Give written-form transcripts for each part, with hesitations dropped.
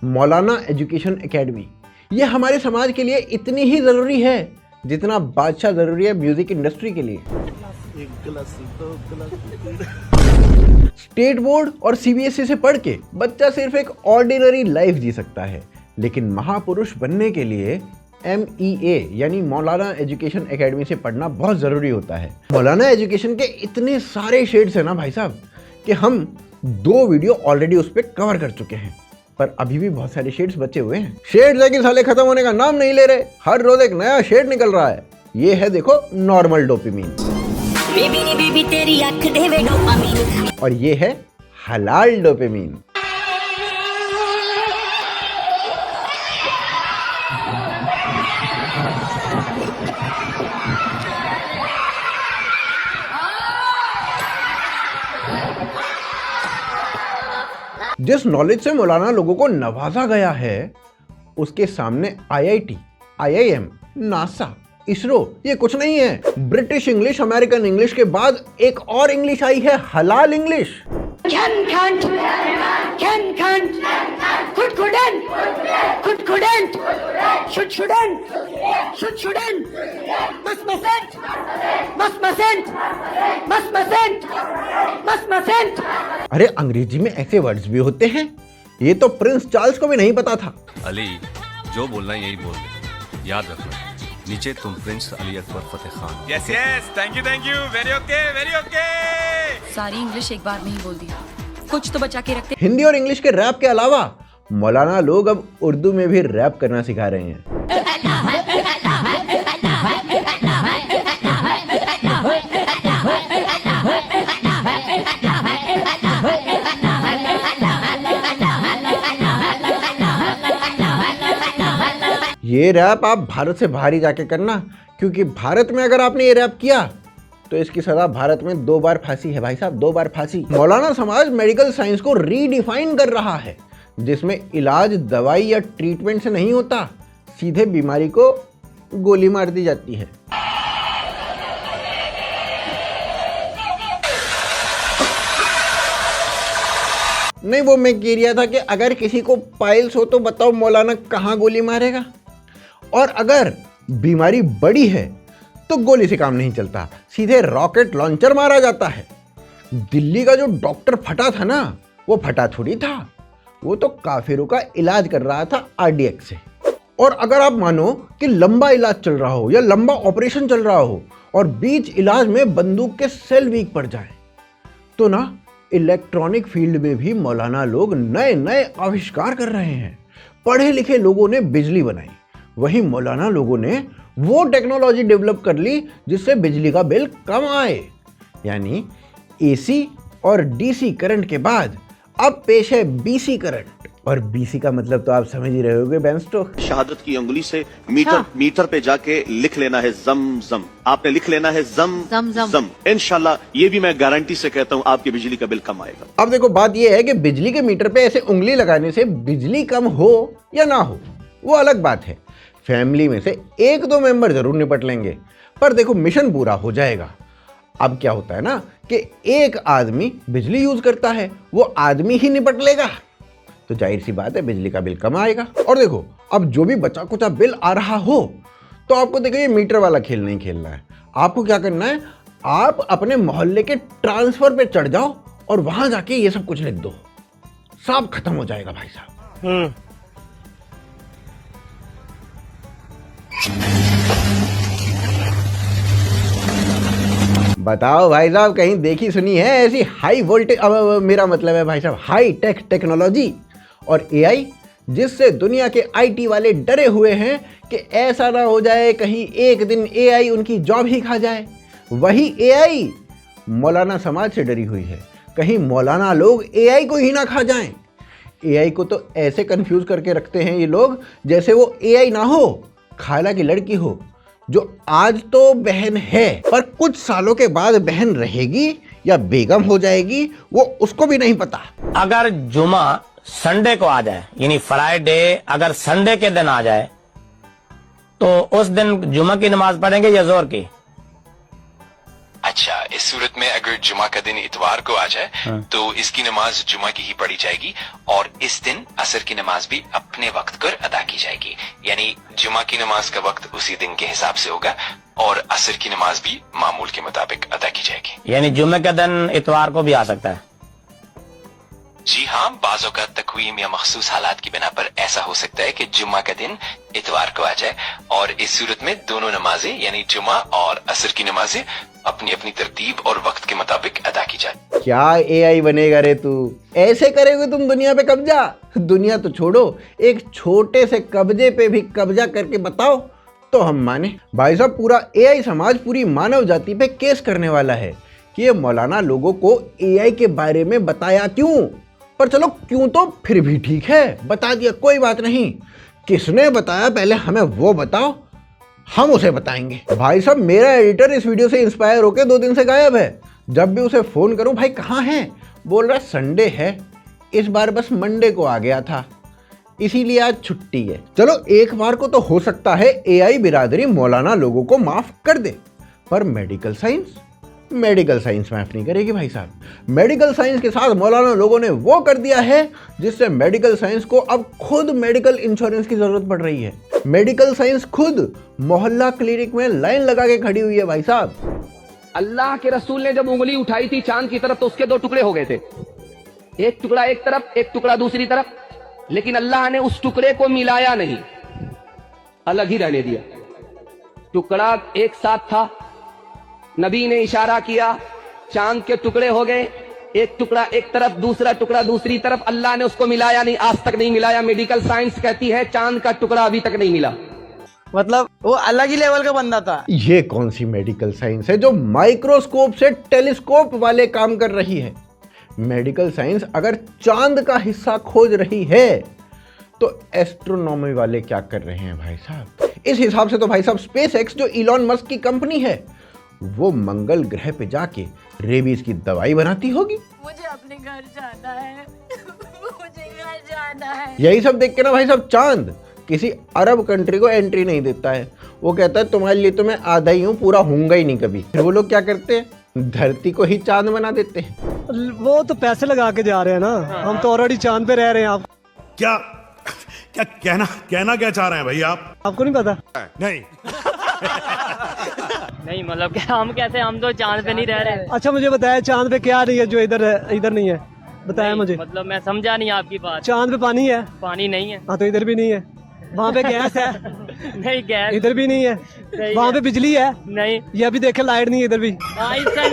मौलाना education academy, ये हमारे समाज के लिए इतनी ही ज़रूरी है जितना बादशाह ज़रूरी है म्यूज़िक इंडस्ट्री के लिए। स्टेट बोर्ड और सीबीएसई से पढ़ के बच्चा सिर्फ एक ऑर्डिनरी लाइफ जी सकता है, लेकिन महापुरुष बनने के लिए MEA यानी मौलाना एजुकेशन एकेडमी से पढ़ना बहुत ज़रूरी होता है। मौलाना एजुकेशन के इतने सारे शेड्स हैं ना भाई साहब कि हम 2 वीडियो ऑलरेडी उस पर कवर कर चुके हैं, पर अभी भी बहुत सारे शेड्स बचे हुए हैं। शेड्स है कि साले खत्म होने का नाम नहीं ले रहे, हर रोज एक नया शेड निकल रहा है। ये है देखो नॉर्मल डोपामिन, बेबी तेरी आंख देवे डोपामिन, और ये है हलाल डोपामिन। जिस नॉलेज से मौलाना लोगों को नवाजा गया है उसके सामने IIT, IIM, नासा, इसरो ये कुछ नहीं है। ब्रिटिश इंग्लिश, अमेरिकन इंग्लिश के बाद एक और इंग्लिश आई है, हलाल इंग्लिश। अरे अंग्रेजी में ऐसे वर्ड्स भी होते हैं, ये तो प्रिंस चार्ल्स को भी नहीं पता था। अली जो बोलना है यही बोल दे, याद रखना नीचे तुम Prince Ali Akbar Fateh Khan. Yes yes, thank you, very okay. सारी इंग्लिश एक बार में ही बोल दी, कुछ तो बचा के रखते। हिंदी और इंग्लिश के रैप के अलावा मौलाना लोग अब उर्दू में भी रैप करना सिखा रहे हैं। ये रैप आप भारत से बाहर ही जाके करना, क्योंकि भारत में अगर आपने ये रैप किया तो इसकी सजा भारत में 2 बार फांसी है भाई साहब, 2 बार फांसी। मौलाना समाज मेडिकल साइंस को रीडिफाइन कर रहा है, जिसमें इलाज दवाई या ट्रीटमेंट से नहीं होता, सीधे बीमारी को गोली मार दी जाती है। नहीं, वो मैं कह रहा था कि अगर किसी को पाइल्स हो तो बताओ मौलाना कहाँ गोली मारेगा, और अगर बीमारी बड़ी है तो गोली से काम नहीं चलता, सीधे रॉकेट लॉन्चर मारा जाता है। दिल्ली का जो डॉक्टर फटा था ना, वो फटा थोड़ी था, वो तो काफिरों का इलाज कर रहा था RDX से। और अगर आप मानो कि लंबा इलाज चल रहा हो या लंबा ऑपरेशन चल रहा हो और बीच इलाज में बंदूक के सेल वीक पड़ जाए, तो ना इलेक्ट्रॉनिक फील्ड में भी मौलाना लोग नए नए आविष्कार कर रहे हैं। पढ़े लिखे लोगों ने बिजली बनाई, वहीं मौलाना लोगों ने वो टेक्नोलॉजी डेवलप कर ली जिससे बिजली का बिल कम आए। यानी AC और DC करंट के बाद अब पेश है BC करंट, और BC का मतलब तो आप समझ ही रहे होंगे बैंस्टो। शहादत की उंगली से मीटर पे जाके लिख लेना है जम। आपने लिख लेना है जम। इंशाल्लाह ये भी मैं गारंटी से कहता हूँ आपकी बिजली का बिल कम आएगा। अब देखो बात ये है कि बिजली के मीटर पे ऐसे उंगली लगाने से बिजली कम हो या ना हो वो अलग बात है, फैमिली में से 1-2 मेंबर जरूर निपट लेंगे, पर देखो मिशन पूरा हो जाएगा। अब क्या होता है ना कि एक आदमी बिजली यूज करता है, वो आदमी ही निपट लेगा, तो जाहिर सी बात है बिजली का बिल कम आएगा। और देखो अब जो भी बचा कुचा बिल आ रहा हो तो आपको देखो ये मीटर वाला खेल नहीं खेलना है। आपको क्या करना है, आप अपने मोहल्ले के ट्रांसफर पे चढ़ जाओ और वहां जाके ये सब कुछ लिख दो, सब खत्म हो जाएगा भाई साहब। बताओ भाई साहब, कहीं देखी सुनी है ऐसी हाई वोल्टेज, मेरा मतलब है भाई साहब हाई टेक टेक्नोलॉजी और AI, जिससे दुनिया के IT वाले डरे हुए हैं कि ऐसा ना हो जाए कहीं एक दिन AI उनकी जॉब ही खा जाए। वही AI मौलाना समाज से डरी हुई है, कहीं मौलाना लोग AI को ही ना खा जाएं। AI को तो ऐसे कंफ्यूज करके रखते हैं ये लोग जैसे वो AI ना हो, खाला की लड़की हो, जो आज तो बहन है पर कुछ सालों के बाद बहन रहेगी या बेगम हो जाएगी, वो उसको भी नहीं पता। अगर जुमा संडे को आ जाए, यानी फ्राइडे अगर संडे के दिन आ जाए, तो उस दिन जुमा की नमाज पढ़ेंगे या जोर की? अच्छा, इस सूरत में अगर जुमा का दिन इतवार को आ जाए तो इसकी नमाज जुमा की ही पढ़ी जाएगी और इस दिन असर की नमाज भी अपने वक्त पर अदा की जाएगी। यानी जुमा की नमाज का वक्त उसी दिन के हिसाब से होगा और असर की नमाज भी मामूल के मुताबिक अदा की जाएगी। यानी जुम्मे का दिन इतवार को भी आ सकता है। जी हाँ, बाज़ों का तकवीम या मखसूस हालात की बिना पर ऐसा हो सकता है कि जुम्मा का दिन इतवार को आ जाए और इस सूरत में दोनों नमाजें यानी जुमा और असर की नमाजें अपनी अपनी तरतीब और वक्त के मुताबिक अदा की जाए। क्या एआई बनेगा रे तू? ऐसे करेगे तुम दुनिया पे कब्जा? दुनिया तो छोड़ो, एक छोटे से कब्जे पे भी कब्जा करके बताओ तो हम माने। भाई साहब, पूरा एआई समाज पूरी मानव जाति पे केस करने वाला है कि ये मौलाना लोगों को एआई के बारे में बताया क्यों। पर चलो, क्यों तो फिर भी ठीक है, बता दिया, कोई बात नहीं। किसने बताया पहले हमें वो बताओ, हम उसे बताएंगे। भाई साहब, मेरा एडिटर इस वीडियो से इंस्पायर होकर 2 दिन से गायब है। जब भी उसे फोन करूं, भाई कहाँ है, बोल रहा संडे है, इस बार बस मंडे को आ गया था, इसीलिए आज छुट्टी है। चलो, एक बार को तो हो सकता है एआई बिरादरी मौलाना लोगों को माफ कर दे, पर मेडिकल साइंस माफ नहीं करेगी भाई साहब। मेडिकल साइंस के साथ मौलाना लोगों ने वो कर दिया है जिससे मेडिकल साइंस को अब खुद मेडिकल इंश्योरेंस की जरूरत पड़ रही है। मेडिकल साइंस खुद मोहल्ला क्लिनिक में लाइन लगा के खड़ी हुई है भाई साहब। अल्लाह के रसूल ने जब उंगली उठाई थी चांद की तरफ तो उसके 2 टुकड़े हो गए थे, एक टुकड़ा एक तरफ, एक टुकड़ा दूसरी तरफ, लेकिन अल्लाह ने उस टुकड़े को मिलाया नहीं, अलग ही रहने दिया। टुकड़ा एक साथ था, नबी ने इशारा किया, चांद के टुकड़े हो गए, एक टुकड़ा एक तरफ, दूसरा टुकड़ा दूसरी तरफ, अल्लाह ने उसको मिलाया नहीं, आज तक नहीं मिलाया। मेडिकल साइंस कहती है चांद का टुकड़ा अभी तक नहीं मिला। मतलब वो अलग ही लेवल का बंदा था। ये कौन सी मेडिकल साइंस है जो माइक्रोस्कोप से टेलीस्कोप वाले काम कर रही है? मेडिकल साइंस अगर चांद का हिस्सा खोज रही है तो एस्ट्रोनॉमी वाले क्या कर रहे हैं भाई साहब? इस हिसाब से तो भाई साहब स्पेस एक्स जो इलॉन मस्क की कंपनी है वो मंगल ग्रह पे जाके रेबीज की दवाई बनाती होगी। मुझे अपने घर जाना है, मुझे घर जाना है। यही सब देख के ना भाई साहब चांद किसी अरब कंट्री को एंट्री नहीं देता है। वो कहता है तुम्हारे लिए तो मैं आधा ही हूँ, पूरा होऊंगा ही नहीं कभी। फिर वो लोग क्या करते हैं, धरती को ही चांद बना देते हैं। वो तो पैसे लगा के जा रहे हैं ना, हम तो ऑलरेडी चांद पे रह रहे हैं। आप क्या क्या कहना क्या चाह रहे हैं भाई आप? आपको नहीं पता? नहीं नहीं, मतलब हम कैसे, हम तो चांद पे नहीं रह रहे। अच्छा, मुझे बताया चांद पे क्या नहीं है जो इधर नहीं है, बताया मुझे। मतलब मैं समझा नहीं आपकी बात। चांद पे पानी है? पानी नहीं है। हाँ, तो इधर भी नहीं है। वहाँ पे गैस है? नहीं, गैस इधर भी नहीं है। वहाँ पे बिजली है? नहीं। ये अभी देखे लाइट नहीं है इधर भी।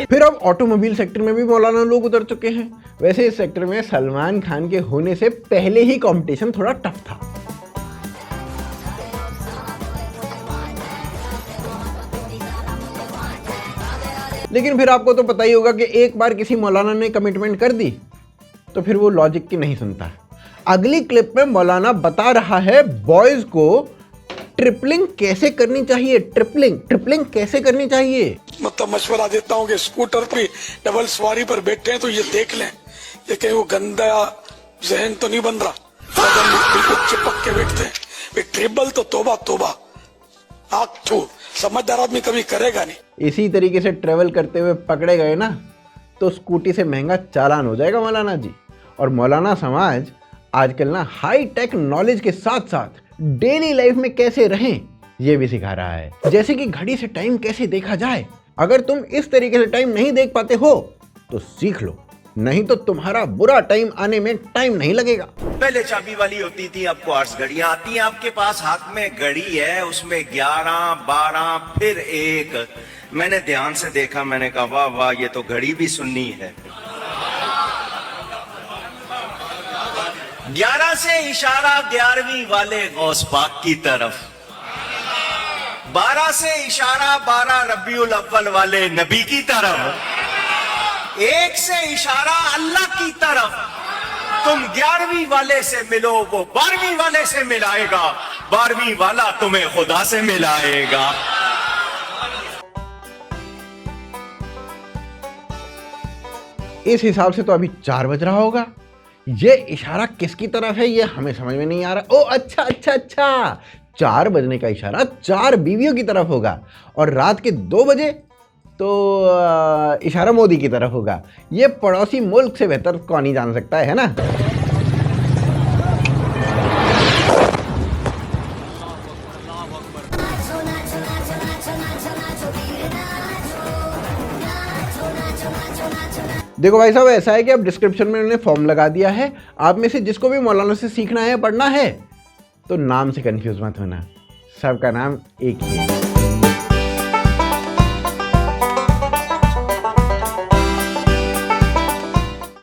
फिर अब ऑटोमोबाइल सेक्टर में भी मौलाना लोग उतर चुके हैं। वैसे इस सेक्टर में सलमान खान के होने से पहले ही कंपटीशन थोड़ा टफ था। लेकिन फिर आपको तो पता ही होगा कि एक बार किसी मौलाना ने कमिटमेंट कर दी तो फिर वो लॉजिक की नहीं सुनता। अगली क्लिप में मौलाना बता रहा है बॉयज को ट्रिपलिंग कैसे करनी चाहिए। ट्रिपलिंग कैसे करनी चाहिए, मतलब मशवरा देता हूँ कि स्कूटर पे डबल सवारी पर बैठे हैं तो ये देख लें ये कहीं वो गंदा जहन तो नहीं बन रहा, बिल्कुल चिपक के बैठते हैं। ट्रिपल तो तोबा तोबा, आग थू, समझदार आदमी कभी करेगा नहीं। इसी तरीके से ट्रेवल करते हुए पकड़े गए ना तो स्कूटी से महंगा चालान हो जाएगा मौलाना जी। और मौलाना समाज आजकल ना हाई टेक नॉलेज के साथ साथ डेली लाइफ में कैसे रहें ये भी सिखा रहा है। जैसे कि घड़ी से टाइम कैसे देखा जाए। अगर तुम इस तरीके से टाइम नहीं देख पाते हो तो सीख लो, नहीं तो तुम्हारा बुरा टाइम आने में टाइम नहीं लगेगा। पहले चाबी वाली होती थी, अब क्वार्ट्ज घड़ियां आती हैं आपके पास। हाथ में घड़ी है, उसमें 11, 12 फिर 1। मैंने ध्यान से देखा, मैंने कहा वाह वाह, ये तो घड़ी भी सुन्नी है। 11 से इशारा 11वीं वाले गौस पाक की तरफ, 12 से इशारा 12 रबीउल अव्वल वाले नबी की तरफ, 1 से इशारा अल्लाह की तरफ। तुम 11वीं वाले से मिलो, वो 12वीं वाले से मिलाएगा, 12वीं वाला तुम्हें खुदा से मिलाएगा। इस हिसाब से तो अभी 4 बज रहा होगा। ये इशारा किसकी तरफ है ये हमें समझ में नहीं आ रहा। ओ अच्छा, 4 बजने का इशारा 4 बीवियों की तरफ होगा और रात के 2 बजे तो इशारा मोदी की तरफ होगा। ये पड़ोसी मुल्क से बेहतर कौन ही जान सकता है ना। देखो भाई साहब, ऐसा है कि अब डिस्क्रिप्शन में उन्होंने फॉर्म लगा दिया है। आप में से जिसको भी मौलाना से सीखना है, पढ़ना है, तो नाम से कंफ्यूज मत होना, सबका नाम एक ही है।